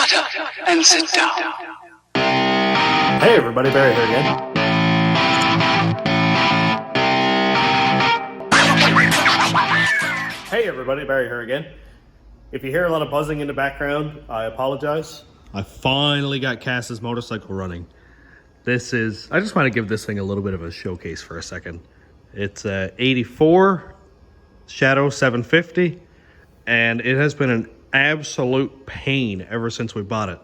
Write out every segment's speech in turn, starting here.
Shut up and sit down. Hey everybody, Barry here again. Hey everybody, Barry here again. If you hear a lot of buzzing in the background, I apologize. I finally got Cass's motorcycle running. I just want to give this thing a little bit of a showcase for a second. It's a 84 Shadow 750, and it has been an absolute pain ever since we bought it.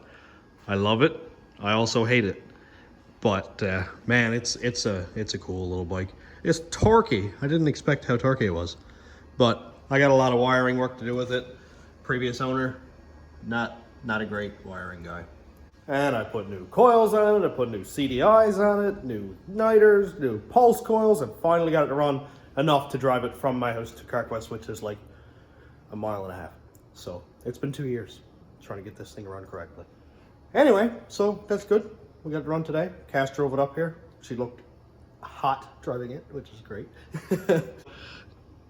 I love it. I also hate it. But man, it's a cool little bike. It's torquey. I didn't expect how torquey it was. But I got a lot of wiring work to do with it. Previous owner, not a great wiring guy. And I put new coils on it, I put new CDIs on it, new niters, new pulse coils, and finally got it to run enough to drive it from my house to Carquest, which is like a mile and a half. So it's been 2 years trying to get this thing to run correctly. Anyway, so that's good. We got it run today. Cass drove it up here. She looked hot driving it, which is great.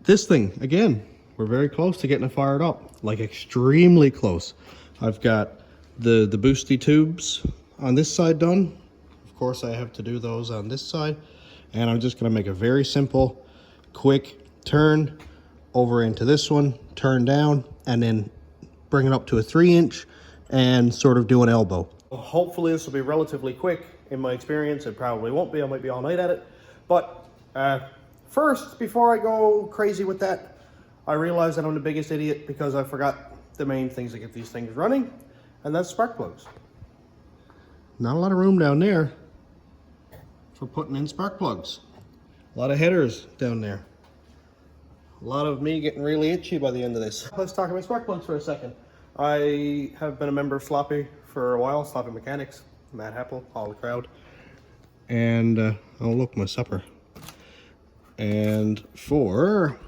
This thing, again, we're very close to getting it fired up, like extremely close. I've got the boosty tubes on this side done. Of course, I have to do those on this side. And I'm just gonna make a very simple, quick turn over into this one, turn down, and then bring it up to a 3-inch and sort of do an elbow. Hopefully this will be relatively quick. In my experience, it probably won't be. I might be all night at it. But first, before I go crazy with that, I realize that I'm the biggest idiot because I forgot the main things that get these things running, and that's spark plugs. Not a lot of room down there for putting in spark plugs. A lot of headers down there. A lot of me getting really itchy by the end of this. Let's talk about spark plugs for a second. I have been a member of Sloppy for a while, Sloppy Mechanics, Matt Heppel, all the crowd. And, oh look, my supper. And for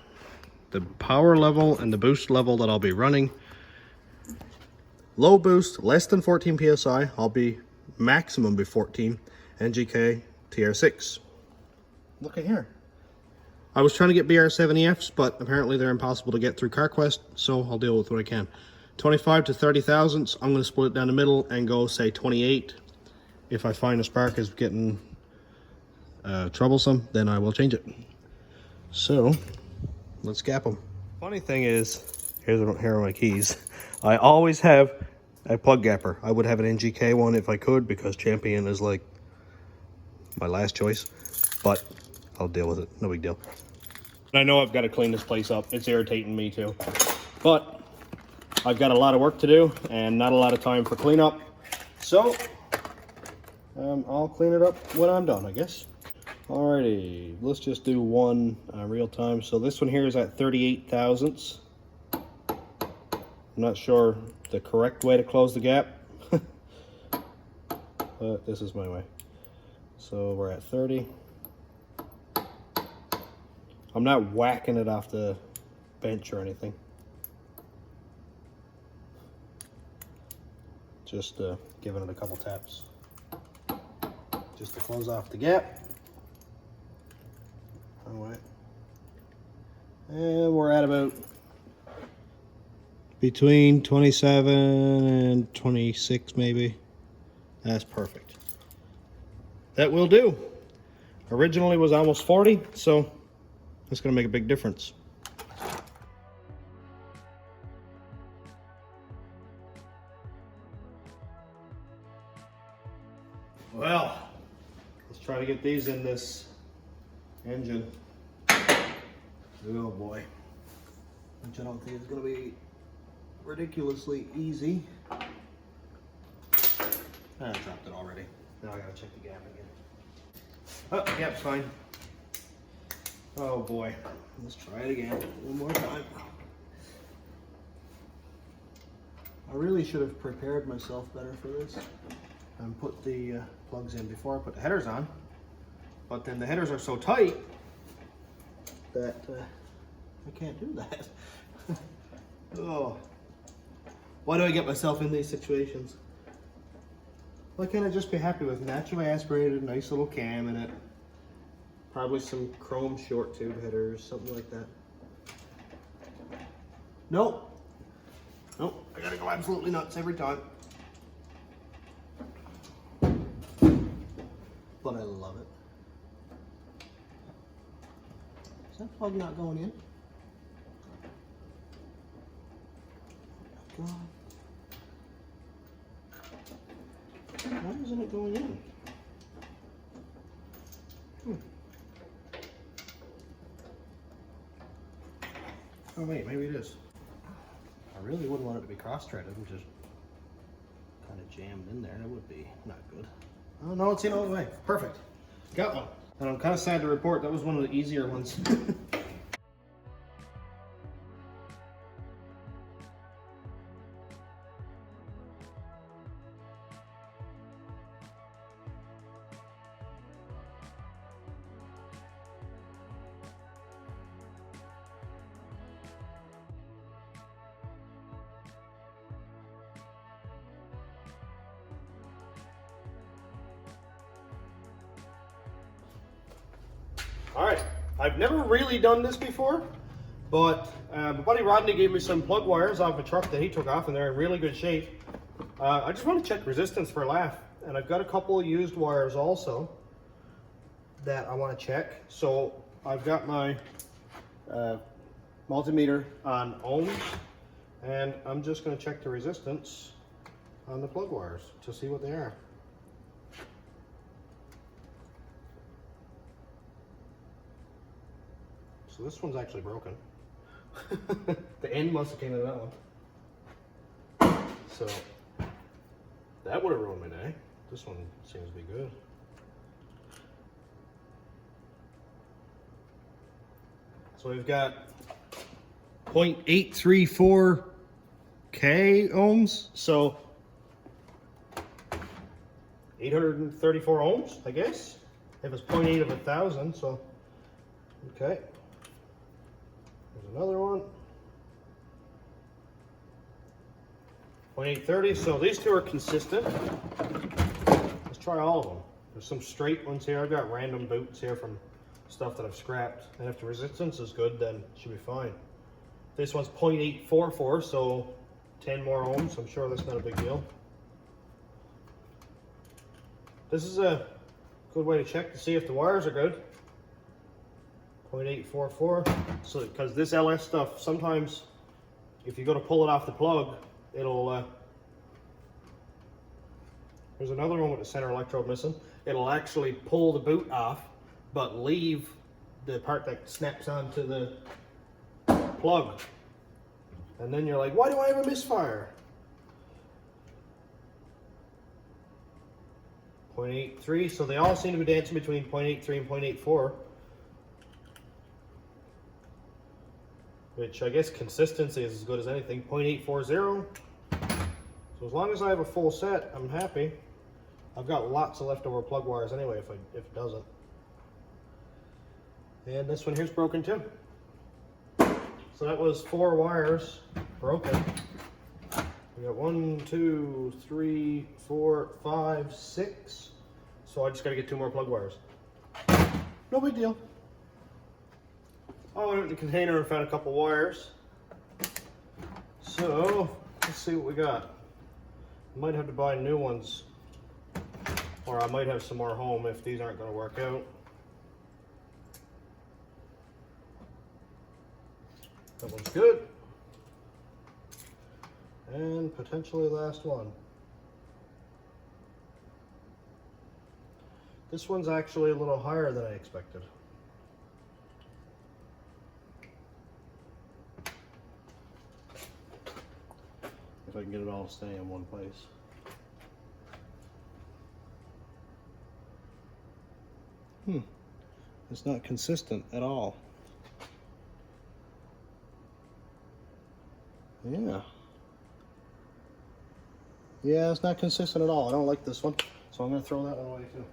the power level and the boost level that I'll be running, low boost, less than 14 PSI, I'll be maximum be 14, NGK TR6. Look at here. I was trying to get BR70Fs, but apparently they're impossible to get through Carquest, so I'll deal with what I can. 25 to 30 thousandths, I'm going to split it down the middle and go, say, 28. If I find a spark is getting troublesome, then I will change it. So, let's gap them. Funny thing is, here are my keys. I always have a plug gapper. I would have an NGK one if I could, because Champion is like my last choice, but I'll deal with it, no big deal. I know I've got to clean this place up. It's irritating me too, but I've got a lot of work to do and not a lot of time for cleanup, so I'll clean it up when I'm done, I guess. Alrighty, let's just do one real time. So this one here is at 38 thousandths. I'm not sure the correct way to close the gap, but this is my way. So we're at 30. I'm not whacking it off the bench or anything. Just giving it a couple taps. Just to close off the gap. Alright. And we're at about between 27 and 26 maybe. That's perfect. That will do. Originally was almost 40, so that's going to make a big difference. Well, let's try to get these in this engine. Oh boy. Which I don't think is going to be ridiculously easy. I dropped it already. Now I got to check the gap again. Oh, the gap's fine. Oh boy. Let's try it again one more time. I really should have prepared myself better for this and put the plugs in before I put the headers on. But then the headers are so tight that I can't do that. Oh, why do I get myself in these situations? Why can't I just be happy with naturally aspirated, nice little cam in it? Probably some chrome short tube headers, something like that. Nope. Nope, I gotta go absolutely nuts every time. but I love it. Is that plug not going in? Oh God. Why isn't it going in? Oh wait, maybe it is. I really wouldn't want it to be cross-threaded and just kind of jammed in there. That would be not good. Oh no, it's in all the way. Perfect. Got one. And I'm kind of sad to report that was one of the easier ones. All right, I've never really done this before, but my buddy Rodney gave me some plug wires off a truck that he took off, and they're in really good shape. I just want to check resistance for a laugh, and I've got a couple of used wires also that I want to check. So I've got my multimeter on ohms, and I'm just going to check the resistance on the plug wires to see what they are. So this one's actually broken. The end must have came out of that one. So that would have ruined my day. This one seems to be good. So we've got 0.834 K ohms. So 834 ohms, I guess. If it's 0.8 of 1,000, so okay. There's another one. 0.830, so these two are consistent. Let's try all of them. There's some straight ones here. I've got random boots here from stuff that I've scrapped. And if the resistance is good, then it should be fine. This one's 0.844, so 10 more ohms. I'm sure that's not a big deal. This is a good way to check to see if the wires are good. 0.844. So because this LS stuff, sometimes if you go to pull it off the plug, it'll there's another one with the center electrode missing. It'll actually pull the boot off but leave the part that snaps onto the plug, and then you're like, why do I have a misfire? 0.83, so they all seem to be dancing between 0.83 and 0.84. Which I guess consistency is as good as anything. 0.840. So as long as I have a full set, I'm happy. I've got lots of leftover plug wires anyway if it doesn't. And this one here's broken too. So that was 4 wires broken. We got 1, 2, 3, 4, 5, 6. So I just gotta get 2 more plug wires. No big deal. Oh, I went to the container and found a couple wires. So, let's see what we got. I might have to buy new ones, or I might have some more home if these aren't going to work out. That one's good. And potentially last one. This one's actually a little higher than I expected. If I can get it all to stay in one place. It's not consistent at all. Yeah, it's not consistent at all. I don't like this one, so I'm going to throw that one away too.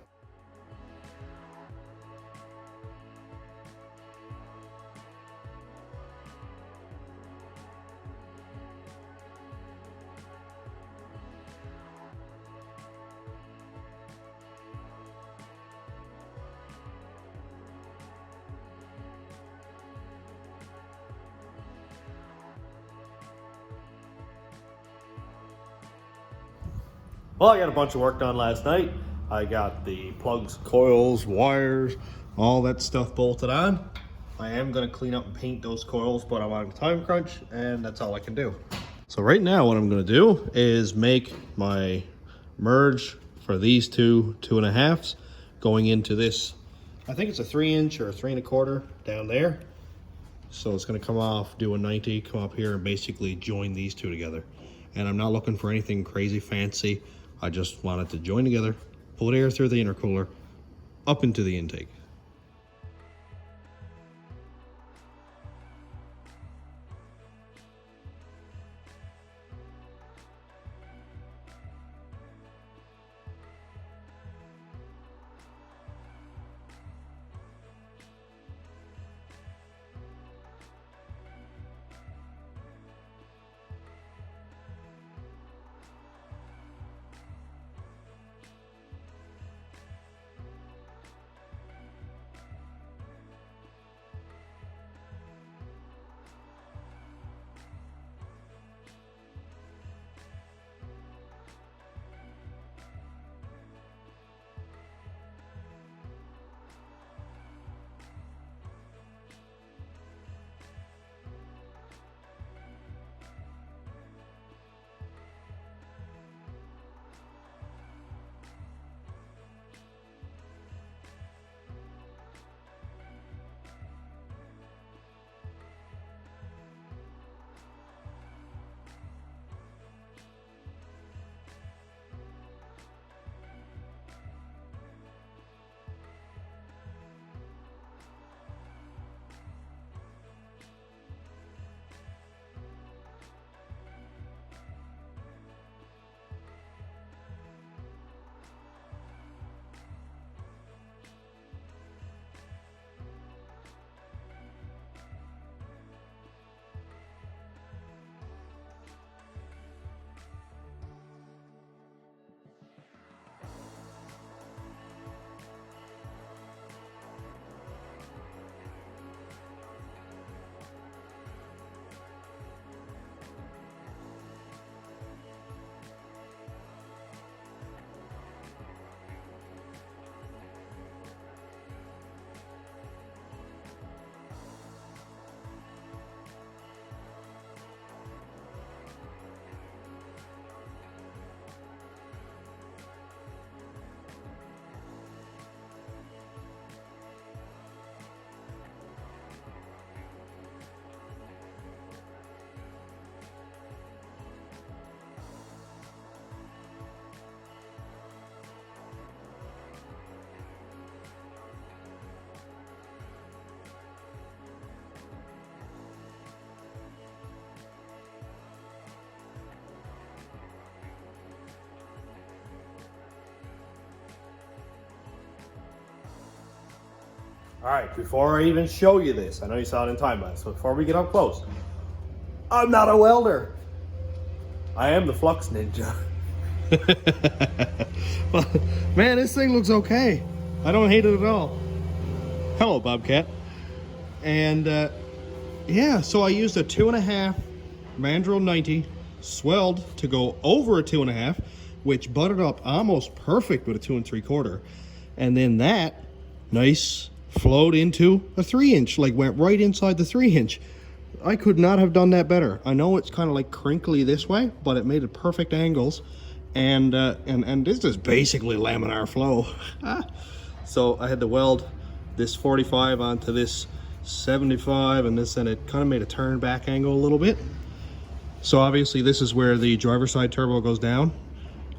Well, I got a bunch of work done last night. I got the plugs, coils, wires, all that stuff bolted on. I am gonna clean up and paint those coils, but I'm on a time crunch and that's all I can do. So right now what I'm gonna do is make my merge for these 2.5s going into this. I think it's a 3" or a 3 1/4 down there. So it's gonna come off, do a 90, come up here and basically join these two together. And I'm not looking for anything crazy fancy. I just want it to join together, pull air through the intercooler, up into the intake. All right, before I even show you this, I know you saw it in time lapse, so before we get up close, I'm not a welder. I am the flux ninja. Well, man, this thing looks okay. I don't hate it at all. Hello, Bobcat. And yeah, so I used a 2.5 mandrel 90 swelled to go over a 2.5, which butted up almost perfect with a 2 3/4. And then that nice flowed into a 3", like went right inside the 3". I could not have done that better. I know it's kind of like crinkly this way, but it made it perfect angles. And this is basically laminar flow. So I had to weld this 45 onto this 75 and this, and it kind of made a turn back angle a little bit. So obviously this is where the driver's side turbo goes down,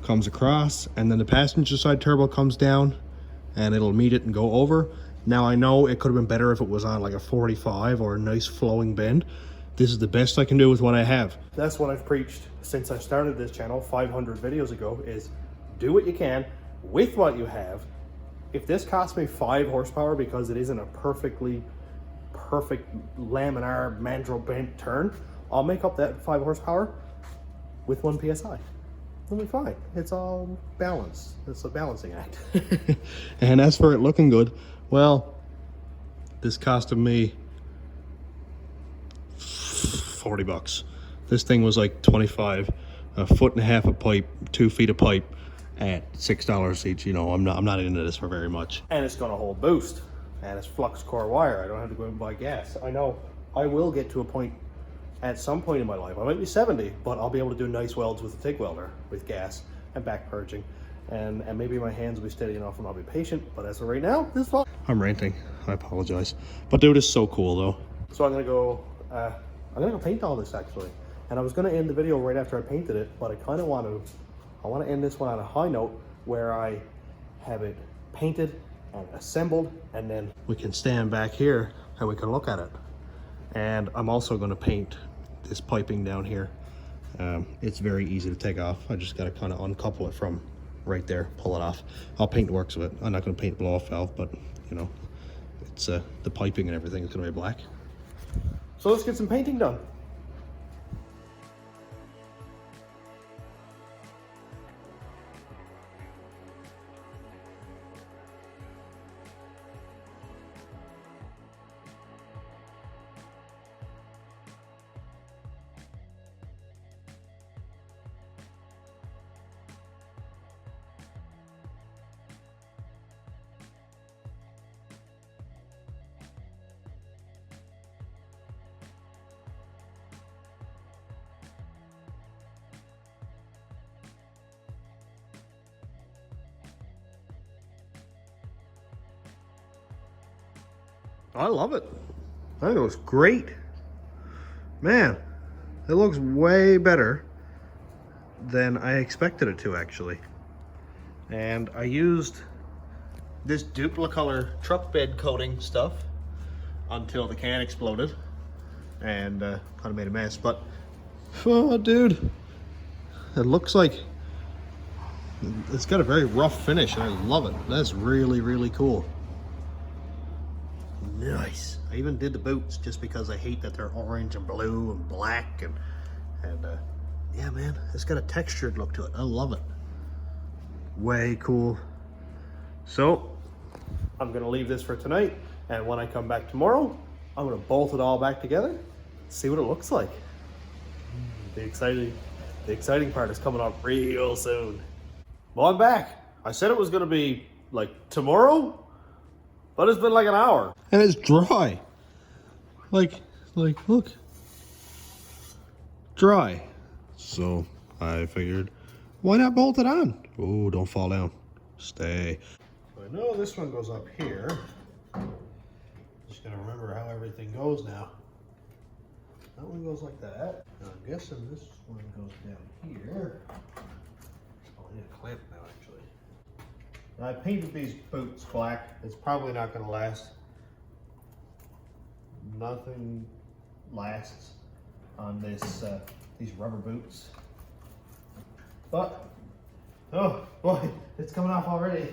comes across, and then the passenger side turbo comes down and it'll meet it and go over. Now I know it could have been better if it was on like a 45 or a nice flowing bend. This is the best I can do with what I have. That's what I've preached since I started this channel 500 videos ago, is do what you can with what you have. If this costs me 5 horsepower because it isn't a perfect laminar mandrel bent turn, I'll make up that 5 horsepower with 1 PSI. It'll be fine. It's all balance. It's a balancing act. And as for it looking good, well, this costed me $40. This thing was like 25, a 1.5 foot of pipe, 2 feet of pipe, at $6 each. You know, I'm not into this for very much. And it's gonna hold boost, and it's flux core wire. I don't have to go and buy gas. I know I will get to a point at some point in my life, I might be 70, but I'll be able to do nice welds with a TIG welder with gas and back purging. And maybe my hands will be steady enough and I'll be patient, but as of right now, this is fun. I'm ranting, I apologize. But dude, it's so cool though. So I'm gonna go paint all this actually. And I was gonna end the video right after I painted it, but I want to end this one on a high note where I have it painted and assembled, and then we can stand back here and we can look at it. And I'm also gonna paint this piping down here. It's very easy to take off. I just gotta kind of uncouple it from right there, pull it off. I'll paint the works of it. I'm not gonna paint the blow off valve, but you know, it's the piping and everything is gonna be black. So let's get some painting done. I love it. I think it looks great. Man, it looks way better than I expected it to actually. And I used this Duplicolor truck bed coating stuff until the can exploded and kind of made a mess. But, oh, dude, it looks like it's got a very rough finish and I love it. That's really, really cool. Nice. I even did the boots just because I hate that they're orange and blue and black and yeah, man, it's got a textured look to it. I love it. Way cool. So I'm gonna leave this for tonight, and when I come back tomorrow, I'm gonna bolt it all back together, see what it looks like. The exciting part is coming up real soon. Well, I'm back. I said it was gonna be like tomorrow, but it's been like an hour. And it's dry. Like, look. Dry. So I figured, why not bolt it on? Oh, don't fall down. Stay. I know this one goes up here. Just gotta remember how everything goes now. That one goes like that. Now I'm guessing this one goes down here. Oh, I need a clamp now, actually. I painted these boots black. It's probably not going to last. Nothing lasts on this these rubber boots. But, oh boy, it's coming off already.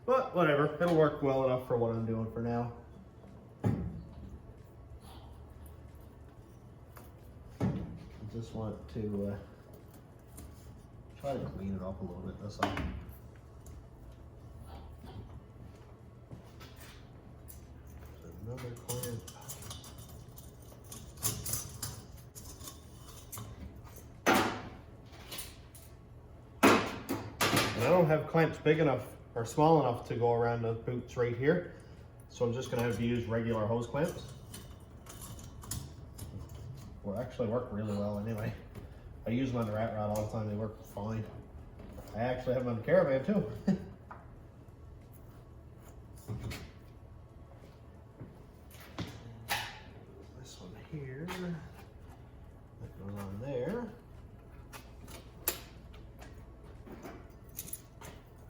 But whatever, it'll work well enough for what I'm doing for now. I just want to try to clean it up a little bit, that's all. Another clamp. And I don't have clamps big enough or small enough to go around the boots right here, so I'm just going to have to use regular hose clamps. Will actually work really well anyway. I use them on the rat rod all the time, they work fine. I actually have them on the caravan too. This one here, that goes on there.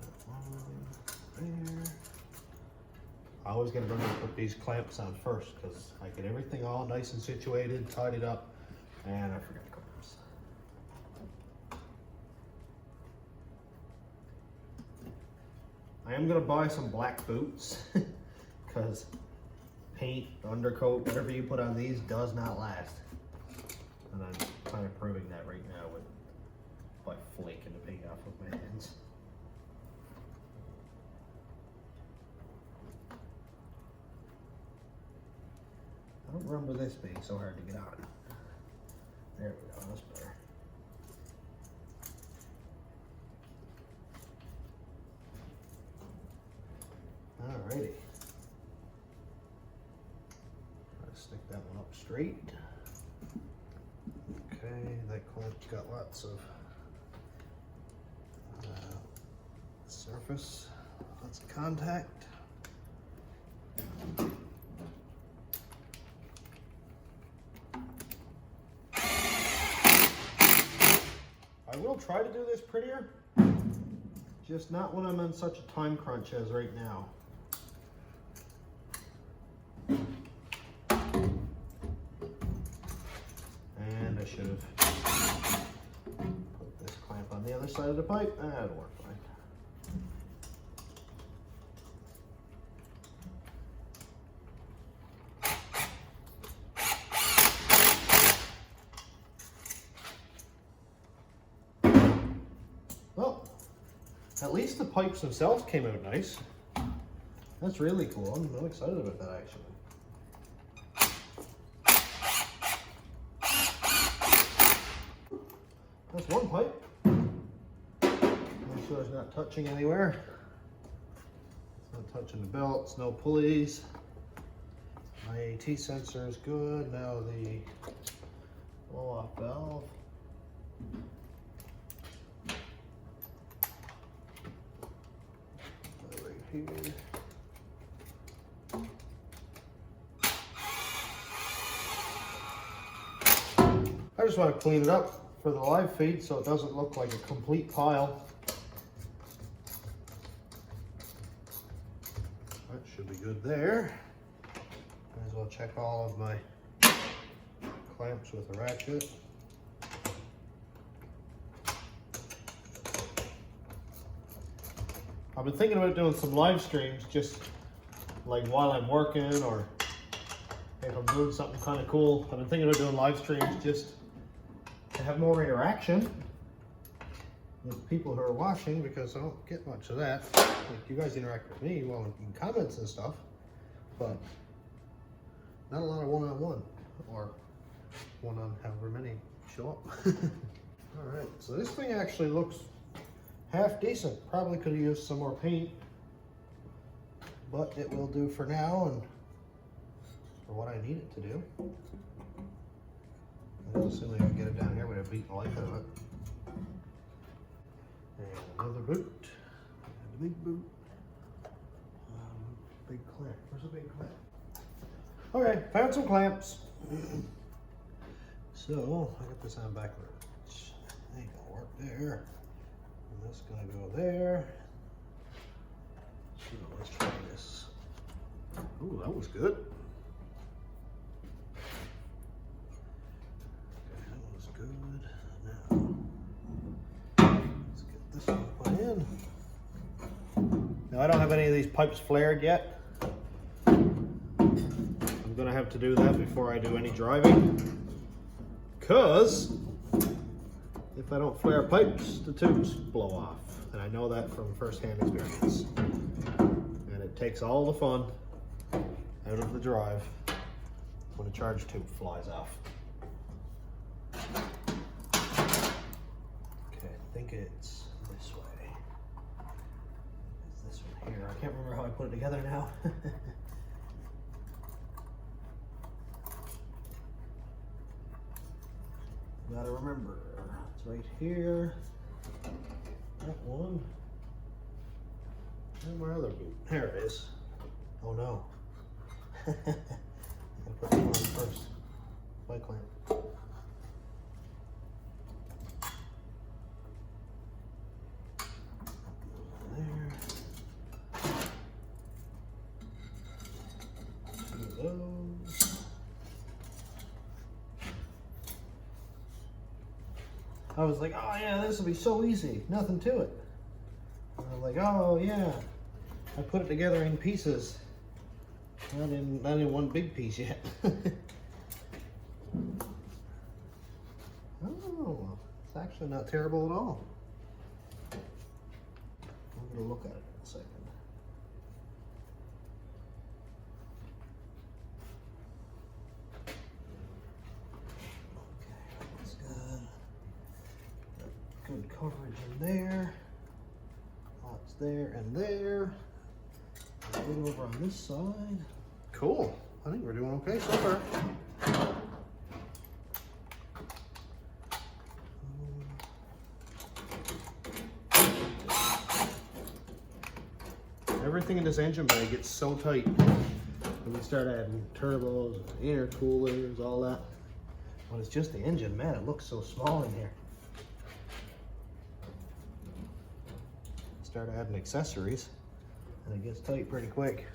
That one there. I always gotta remember to put these clamps on first because I get everything all nice and situated, tidied up, and I forgot the clamps. I am gonna buy some black boots because paint, undercoat, whatever you put on these does not last. And I'm kind of proving that right now with by flaking the paint off with my hands. I don't remember this being so hard to get on. There we go, that's better. Alrighty. Try to stick that one up straight. Okay, that clamp's got lots of surface, lots of contact. I will try to do this prettier, just not when I'm on such a time crunch as right now. And I should have put this clamp on the other side of the pipe. That'll work fine. Well, at least the pipes themselves came out nice. That's really cool. I'm excited about that actually. That's one pipe. Make sure it's not touching anywhere. It's not touching the belts, no pulleys. My AT sensor is good. Now the blow-off valve. Right here. I just want to clean it up for the live feed so it doesn't look like a complete pile. That should be good there. Might as well check all of my clamps with a ratchet. I've been thinking about doing some live streams just like while I'm working, or if I'm doing something kind of cool. I've been thinking about doing live streams just to have more interaction with people who are watching, because I don't get much of that. Like, you guys interact with me, well, in comments and stuff, but not a lot of one-on-one, or one-on however many show up. All right, so this thing actually looks half decent. Probably could have used some more paint, but it will do for now and for what I need it to do. I'm assuming I can get it down here without beating the life out of it. And another boot. And a big boot. Big clamp. Where's the big clamp? Okay, found some clamps. So I got this on backwards. Ain't gonna work there. And that's gonna go there. So let's try this. Ooh, that was good. Good. Now, let's get this one put in. Now, I don't have any of these pipes flared yet. I'm gonna have to do that before I do any driving, because if I don't flare pipes, the tubes blow off, and I know that from first-hand experience. And it takes all the fun out of the drive when a charge tube flies off. Okay, I think it's this way. It's this one here. I can't remember how I put it together now. Gotta remember, it's right here. That one. And my other boot. There it is. Oh no. I gotta put that one on first. Bike clamp. I was like, oh yeah, this will be so easy, nothing to it. And I'm like, oh yeah, I put it together in pieces, not in one big piece yet. Oh, it's actually not terrible at all. I'm gonna look at it in a second. Good coverage in there, lots there and there. Over on this side. Cool. I think we're doing okay so far. Everything in this engine bay gets so tight when we start adding turbos, intercoolers, all that. When it's just the engine, man, it looks so small in here. Start adding accessories and it gets tight pretty quick.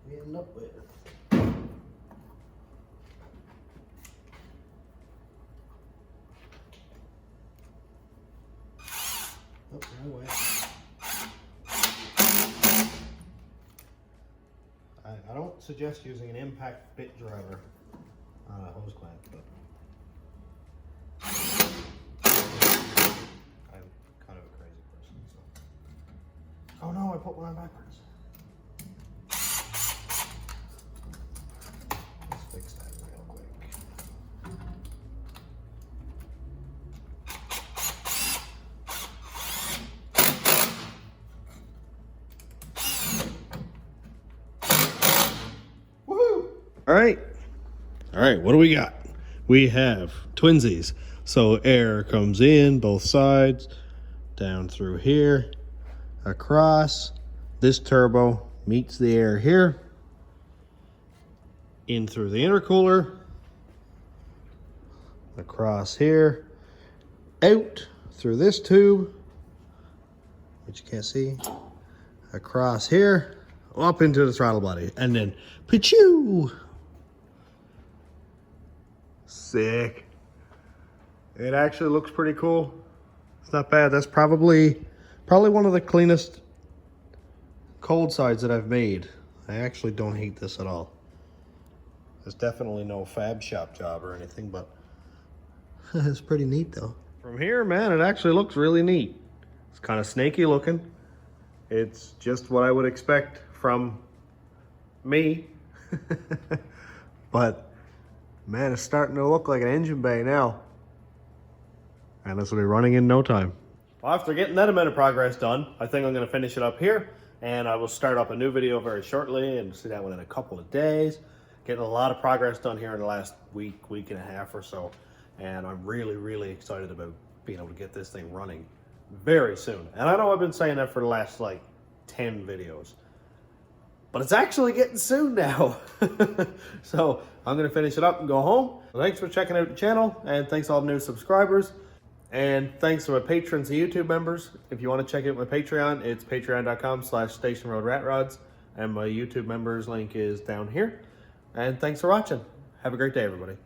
We end up with. Oh, no way. I don't suggest using an impact bit driver on a hose clamp, but I'm kind of a crazy person, so. Oh no, I put one on backwards. Fix that real quick. Woohoo! All right, what do we got? We have twinsies. So air comes in both sides, down through here, across. This turbo meets the air here. In through the intercooler, across here, out through this tube, which you can't see, across here, up into the throttle body, and then pa-choo! Sick. It actually looks pretty cool. It's not bad. That's probably one of the cleanest cold sides that I've made. I actually don't hate this at all. There's definitely no fab shop job or anything, but it's pretty neat though. From here, man, it actually looks really neat. It's kind of snaky looking. It's just what I would expect from me. But man, it's starting to look like an engine bay now. And this will be running in no time. Well, after getting that amount of progress done, I think I'm going to finish it up here. And I will start up a new video very shortly and see that one in a couple of days. Getting a lot of progress done here in the last week and a half or so. And I'm really, really excited about being able to get this thing running very soon. And I know I've been saying that for the last like 10 videos, but it's actually getting soon now. So I'm going to finish it up and go home. Well, thanks for checking out the channel, and thanks to all the new subscribers. And thanks to my patrons and YouTube members. If you want to check out my Patreon, it's patreon.com/stationroadratrods. And my YouTube members link is down here. And thanks for watching. Have a great day, everybody.